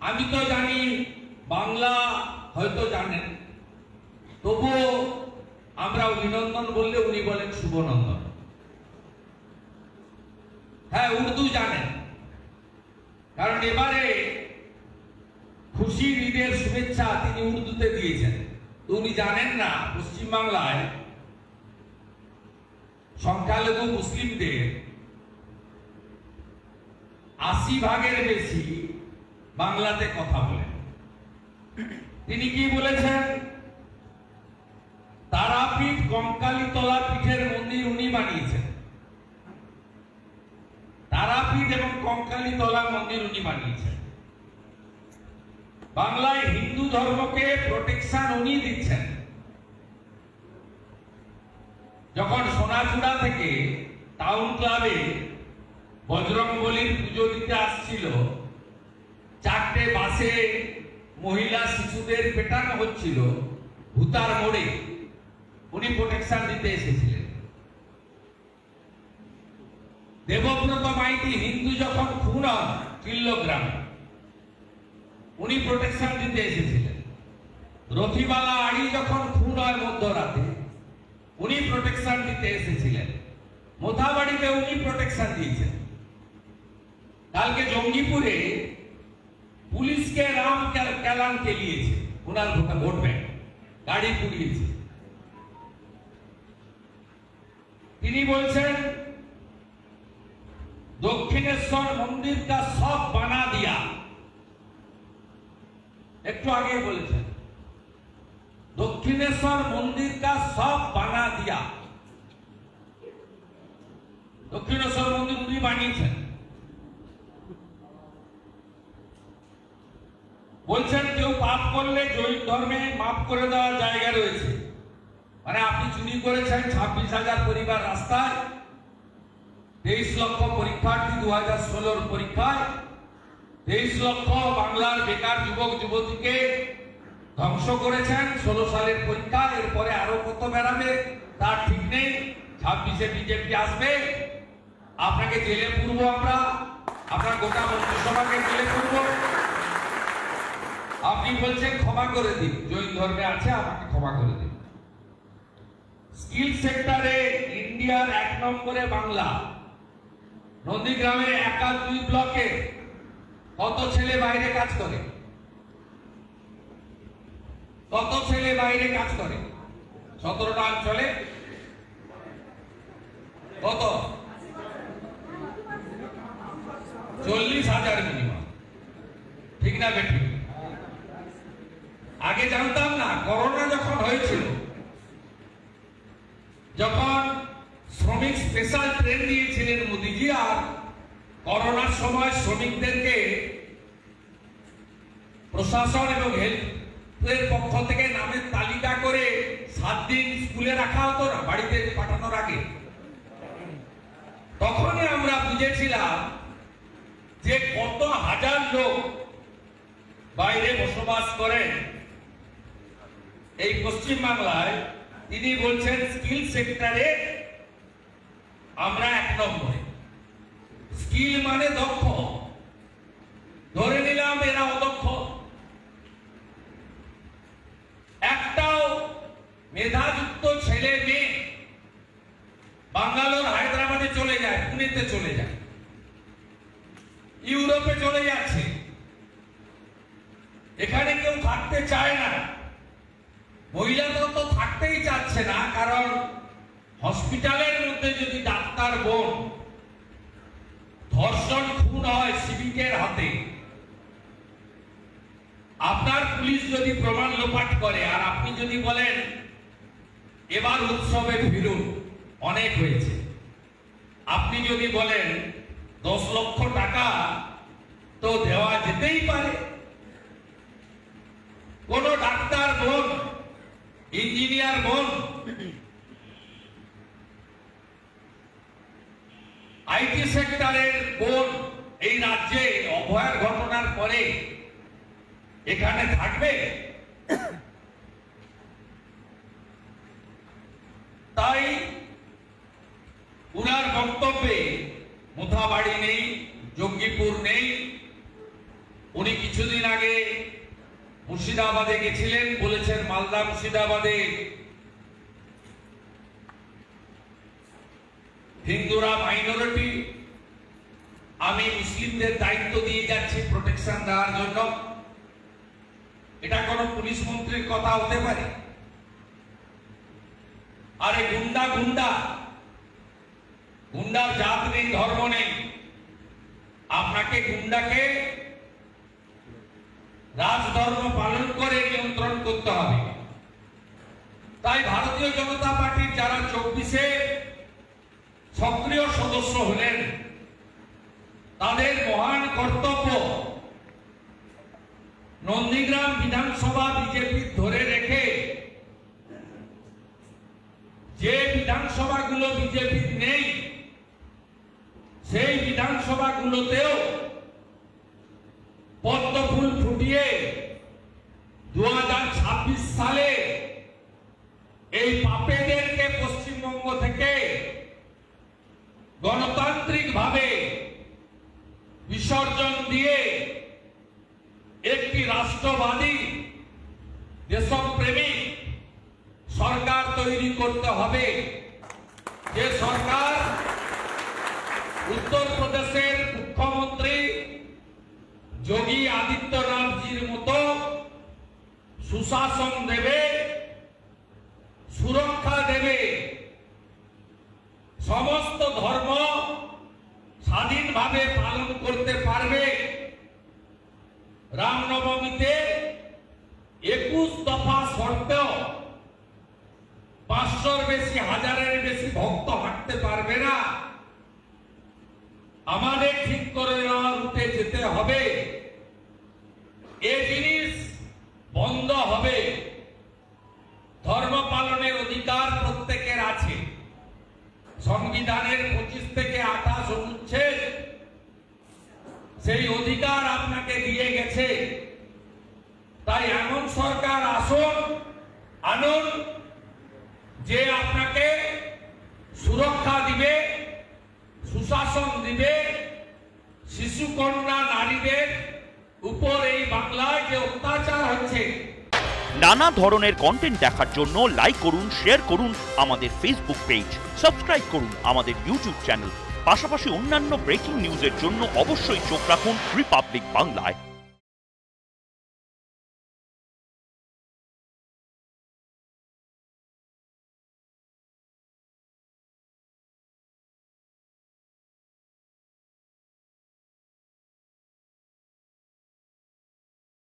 আমি তো জানি বাংলা হয়তো জানেন, তবুও আমরা অভিনন্দন বললে উনি বলেন শুভনন্দন। হ্যাঁ, উর্দু জানেন, কারণ এবারে খুশির ঈদের শুভেচ্ছা তিনি উর্দুতে দিয়েছেন। তো উনি জানেন না পশ্চিমবাংলায় সংখ্যালঘু মুসলিমদের 80% বেশি বাংলাতে কথা বলেন। তিনি কি বলেছেন? তারাপীঠ কঙ্কালীতলা পীঠের মন্দির উনি বানিয়েছেন। তারাপীঠ এবং কঙ্কালীতলা মন্দির উনি বানিয়েছেন। বাংলায় হিন্দু ধর্মকে প্রোটেকশন উনি দিচ্ছেন। যখন সোনাচূড়া থেকে টাউন ক্লাবে বজরংবলীর পুজো দিতে আসছিল, 4টে বাসে মহিলা শিশুদের পেটানো হচ্ছিল ভূতার মোড়ে, উনি প্রোটেকশন দিতে এসেছিলেন। দেবব্রত মাইতি হিন্দু যখন খুন হন কিল্লোগ্রামে, উনি প্রোটেকশন দিতে এসেছিলেন। রথিবালা আড়ি যখন খুন হয় মধ্যরাতে, উনি প্রোটেকশন দিতে এসেছিলেন। মোথাবাড়িতে উনি প্রোটেকশন দিয়েছেন। কালকে জঙ্গিপুরে পুলিশকে রাম কেলান কেলিয়েছে, ওনার ভোট ব্যাংক গাড়ি পুড়িয়েছে। তিনি বলছেন দক্ষিণেশ্বর মন্দির কা সব বানা দিয়া, একটু আগে বলেছেন দক্ষিণেশ্বর মন্দির কা সব বানা দিয়া। দক্ষিণেশ্বর মন্দির উনি বানিয়েছেন। বলছেন কেউ পাপ করলে জৈন ধর্মে মাফ করে দেওয়ার জায়গা রয়েছে। মানে আপনি চুরি করেছেন 26,000 পরিবার রাস্তায়, 23 লক্ষ পরীক্ষার্থী 2016 পরীক্ষায়, 23 লক্ষ বাংলার বেকার যুবক যুবতীকে ধ্বংস করেছেন 16 সালের পরীক্ষা। এরপরে আরো কত বেড়াবে তার ঠিক নেই। 26-এ বিজেপি আসবে, আপনাকে জেলে পুরবো আমরা, আপনার গোটা মন্ত্রিসভাকে জেলে পুরবো। আপনি বলছেন ক্ষমা করে দিন, জৈন ধর্মে আছে, আমাকে ক্ষমা করে দিন। স্কিল সেক্টরে ইন্ডিয়ার 1 নম্বরে বাংলা। নন্দীগ্রামের 1-2 ব্লকে কত ছেলে বাইরে কাজ করে? কত ছেলে বাইরে কাজ করে? 17টা অঞ্চলে কত? 40,000 মিনিমাম। ঠিক না বেঠিক? আগে জানতাম না। করোনা যখন হয়েছিল, যখন শ্রমিক স্পেশাল ট্রেন দিয়েছিলেন মোদিজি, আর করোনার সময় শ্রমিকদেরকে প্রশাসন এবং হেলথের পক্ষ থেকে নামের তালিকা করে 7 দিন স্কুলে রাখা হতো না বাড়িতে পাঠানোর আগে, তখনই আমরা বুঝেছিলাম যে কত হাজার লোক বাইরে বসবাস করেন এই পশ্চিম বাংলায়। তিনি বলছেন স্কিল সেক্টরে আমরা 1 নম্বরে। স্কিল মানে দক্ষ। ধরে নিলাম এরা অদক্ষ, একটাও মেধাযুক্ত ছেলে মেয়ে বাঙ্গালোর হায়দ্রাবাদে চলে যায়, পুনেতে চলে যায়, ইউরোপে চলে যাচ্ছে। এখানে কেউ থাকতে চায় না। মহিলারা তো থাকতেই চাচ্ছে না, কারণ হসপিটালের মধ্যে যদি ডাক্তার বোন ধর্ষণ খুন হয় সিভিকের হাতে, আপনার পুলিশ যদি প্রমাণ লোপাট করে, আর আপনি যদি বলেন এবার উৎসবে ফিরুন, অনেক হয়েছে, আপনি যদি বলেন 10 লক্ষ টাকা তো দেওয়া যেতেই পারে, কোন ডাক্তার বোন, ইঞ্জিনিয়ার বোন, আইটি সেক্টরের বোন এই রাজ্যে অভয়ার ঘটনার পরে এখানে থাকবে? তাই উনার বক্তব্যে মোথাবাড়ি নেই, জঙ্গিপুর নেই, উনি কিছুদিন আগে মুর্শিদাবাদে গেছিলেন, বলেছেন মালদা মুর্শিদাবাদে হিন্দুরা মাইনরিটি, আমি মুসলিমদের দায়িত্ব দিয়ে যাচ্ছি প্রোটেকশন দেওয়ার জন্য। এটা কোন পুলিশ মন্ত্রীর কথা হতে পারে? আরে গুন্ডা গুন্ডা, গুন্ডার জাত নেই, ধর্ম নেই। আপনাকে গুন্ডাকে রাজধর্ম পালন করে নিয়ন্ত্রণ করতে হবে। তাই ভারতীয় জনতা পার্টির যারা 24-এ সক্রিয় সদস্য হলেন, তাদের মহান কর্তব্য নন্দীগ্রাম বিধানসভা বিজেপি ধরে রেখে যে বিধানসভাগুলো বিজেপির নেই, সেই বিধানসভাগুলোতেও পদ্ম ফুল ফুটিয়ে 2026 সালে এই পাপেদেরকে পশ্চিমবঙ্গ থেকে গণতান্ত্রিক ভাবে বিসর্জন দিয়ে একটি রাষ্ট্রবাদী দেশপ্রেমিক সরকার তৈরি করতে হবে। যে সরকার উত্তরপ্রদেশের মুখ্যমন্ত্রী যোগী আদিত্যনাথজির মতো সুশাসন দেবে, সুরক্ষা দেবে, সমস্ত ধর্ম স্বাধীনভাবে পালন করতে পারবে। রামনবমীতে 21 দফা সত্ত্বেও 500-র বেশি, 1000-এর বেশি ভক্ত হাঁটতে পারবে না। আমাদের ঠিক করে নেওয়া রুটে যেতে হবে। এই জিনিস বন্ধ হবে। ধর্ম পালনের অধিকার প্রত্যেকের আছে। সংবিধানের 25 থেকে 28 অনুচ্ছেদ সেই অধিকার আপনাকে দিয়ে গেছে। তাই এমন সরকার আনুন যে আপনাকে সুরক্ষা দিবে, সুশাসন দিবে। শিশু কন্যা নারীদের উপর এই বাংলায় যে অত্যাচার হচ্ছে। নানা ধরনের কন্টেন্ট দেখার জন্য লাইক করুন, শেয়ার করুন আমাদের ফেসবুক পেজ, সাবস্ক্রাইব করুন আমাদের ইউটিউব চ্যানেল। পাশাপাশি অন্যান্য ব্রেকিং নিউজের জন্য অবশ্যই চোখ রাখুন রিপাবলিক বাংলায়।